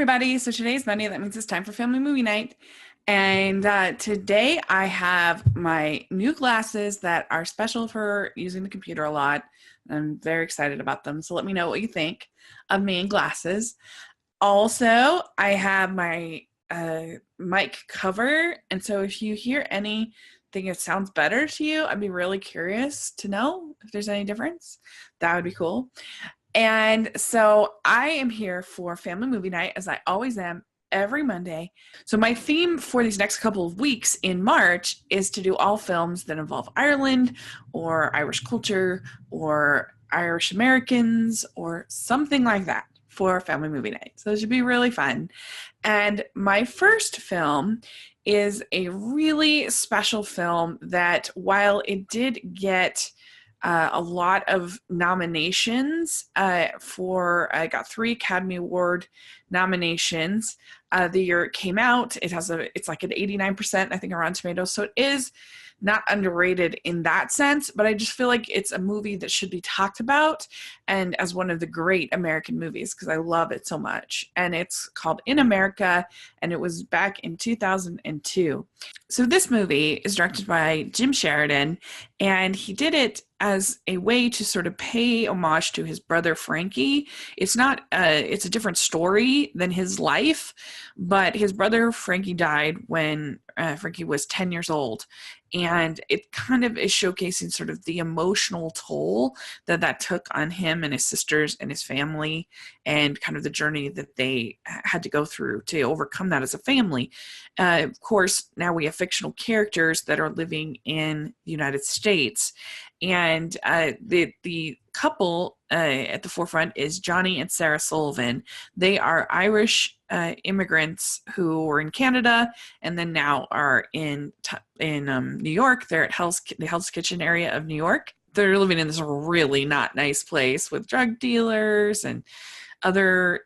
everybody. So today's Monday. That means it's time for family movie night. And today I have my new glasses that are special for using the computer a lot. I'm very excited about them. So let me know what you think of me and glasses. Also, I have my mic cover. And so if you hear anything that sounds better to you, I'd be really curious to know if there's any difference. That would be cool. And so I am here for family movie night, as I always am every Monday. So my theme for these next couple of weeks in March is to do all films that involve Ireland or Irish culture or Irish Americans or something like that for family movie night. So it should be really fun. And my first film is a really special film that, while it did get a lot of nominations I got 3 Academy Award nominations the year it came out. It's like an 89%, I think, on Rotten Tomatoes. So it is not underrated in that sense, but I just feel like it's a movie that should be talked about and as one of the great American movies because I love it so much. And it's called In America, and it was back in 2002. So this movie is directed by Jim Sheridan, and he did it as a way to sort of pay homage to his brother Frankie. It's a different story than his life, but his brother Frankie died when Frankie was 10 years old. And it kind of is showcasing sort of the emotional toll that took on him and his sisters and his family, and kind of the journey that they had to go through to overcome that as a family. Of course, now we have fictional characters that are living in the United States. And the couple at the forefront is Johnny and Sarah Sullivan. They are Irish immigrants who were in Canada and then now are in New York. They're at the Hell's Kitchen area of New York. They're living in this really not nice place with drug dealers and other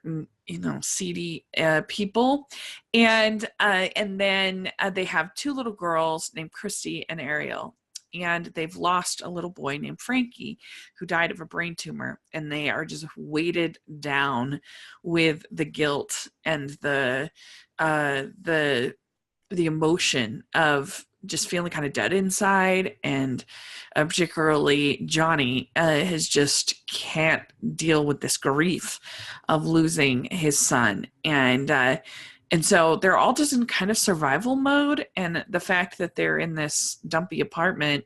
seedy people, and then they have 2 little girls named Christy and Ariel. And they've lost a little boy named Frankie who died of a brain tumor, and they are just weighted down with the guilt and the emotion of just feeling kind of dead inside. And particularly Johnny has just can't deal with this grief of losing his son. And so they're all just in kind of survival mode. And the fact that they're in this dumpy apartment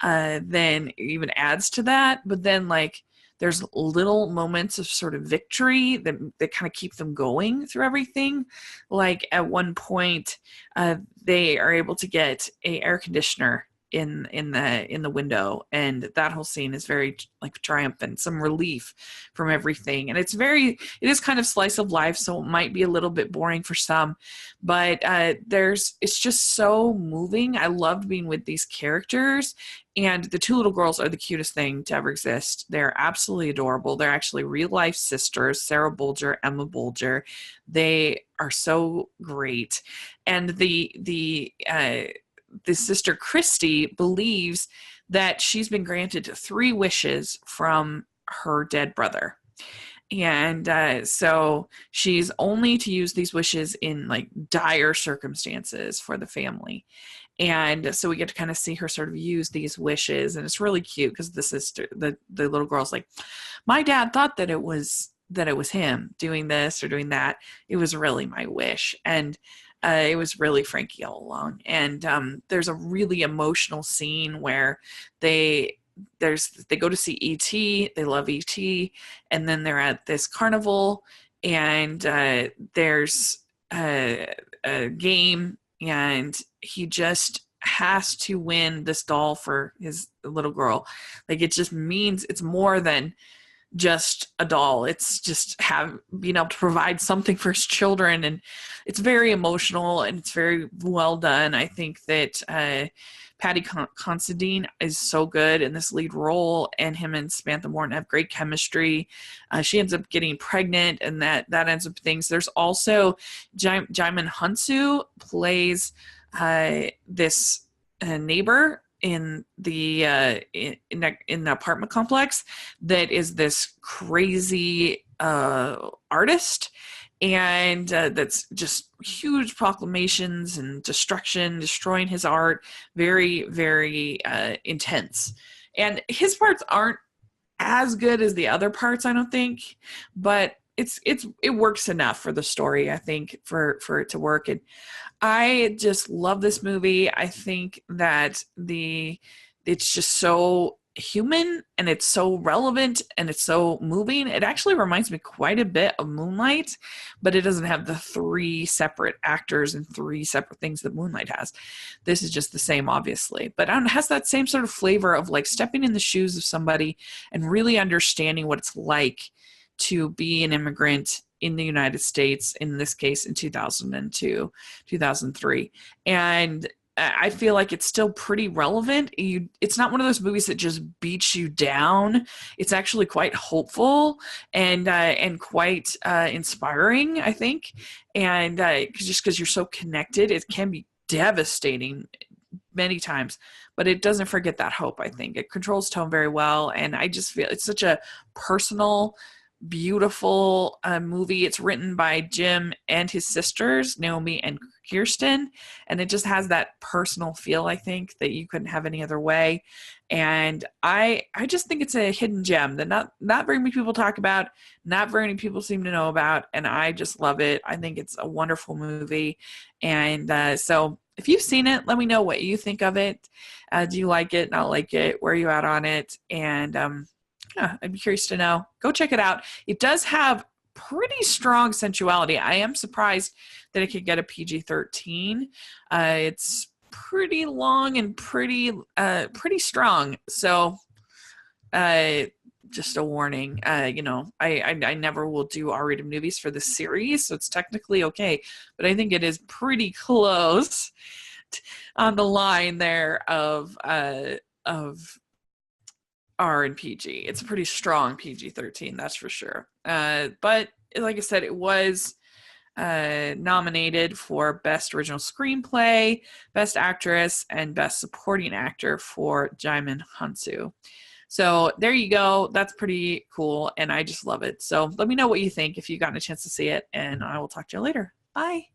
then even adds to that. But then, like, there's little moments of sort of victory that kind of keep them going through everything. Like at one point, they are able to get an air conditioner in the window, and that whole scene is very like triumphant, some relief from everything. And it is kind of slice of life, so it might be a little bit boring for some, but it's just so moving. I loved being with these characters, and the 2 little girls are the cutest thing to ever exist. They're absolutely adorable. They're actually real life sisters, Sarah Bolger, Emma Bolger. They are so great. And the sister Christy believes that she's been granted 3 wishes from her dead brother. And so she's only to use these wishes in like dire circumstances for the family. And so we get to kind of see her sort of use these wishes, and it's really cute because the little girl's like, my dad thought that it was him doing this or doing that. It was really my wish. And it was really Frankie all along. And there's a really emotional scene where they go to see E.T. They love E.T. And then they're at this carnival, and there's a game, and he just has to win this doll for his little girl. Like, it just means it's more than just a doll. It's just being able to provide something for his children, and it's very emotional and it's very well done. I think that Paddy Considine is so good in this lead role, and him and Samantha Morton have great chemistry. She ends up getting pregnant, and that ends up things. There's also Jaimin Hunsu plays this neighbor in the apartment complex that is this crazy artist, and that's just huge proclamations and destruction, destroying his art, very, very intense. And his parts aren't as good as the other parts, I don't think, but it works enough for the story, I think, for it to work. And I just love this movie. I think that it's just so human, and it's so relevant, and it's so moving. It actually reminds me quite a bit of Moonlight, but it doesn't have the three separate actors and three separate things that Moonlight has. This is just the same, obviously, but it has that same sort of flavor of like stepping in the shoes of somebody and really understanding what it's like to be an immigrant in the United States, in this case in 2002, 2003. And I feel like it's still pretty relevant. It's not one of those movies that just beats you down. It's actually quite hopeful and quite inspiring, I think. And just because you're so connected, it can be devastating many times, but it doesn't forget that hope. I think it controls tone very well, and I just feel it's such a personal, beautiful movie. It's written by Jim and his sisters, Naomi and Kirsten, and it just has that personal feel, I think, that you couldn't have any other way. And I just think it's a hidden gem that not very many people talk about, not very many people seem to know about, and I just love it. I think it's a wonderful movie. And so if you've seen it, let me know what you think of it. Do you like it, not like it? Where are you at on it? And yeah, I'd be curious to know. Go check it out. It does have pretty strong sensuality. I am surprised that it could get a PG-13. It's pretty long and pretty strong. So just a warning. I never will do R-rated movies for this series, so it's technically okay. But I think it is pretty close on the line there of R and PG. It's a pretty strong PG-13, that's for sure. But like I said, it was nominated for Best Original Screenplay, Best Actress, and Best Supporting Actor for Jaimin Hansu. So there you go. That's pretty cool, and I just love it. So let me know what you think if you've gotten a chance to see it, and I will talk to you later. Bye.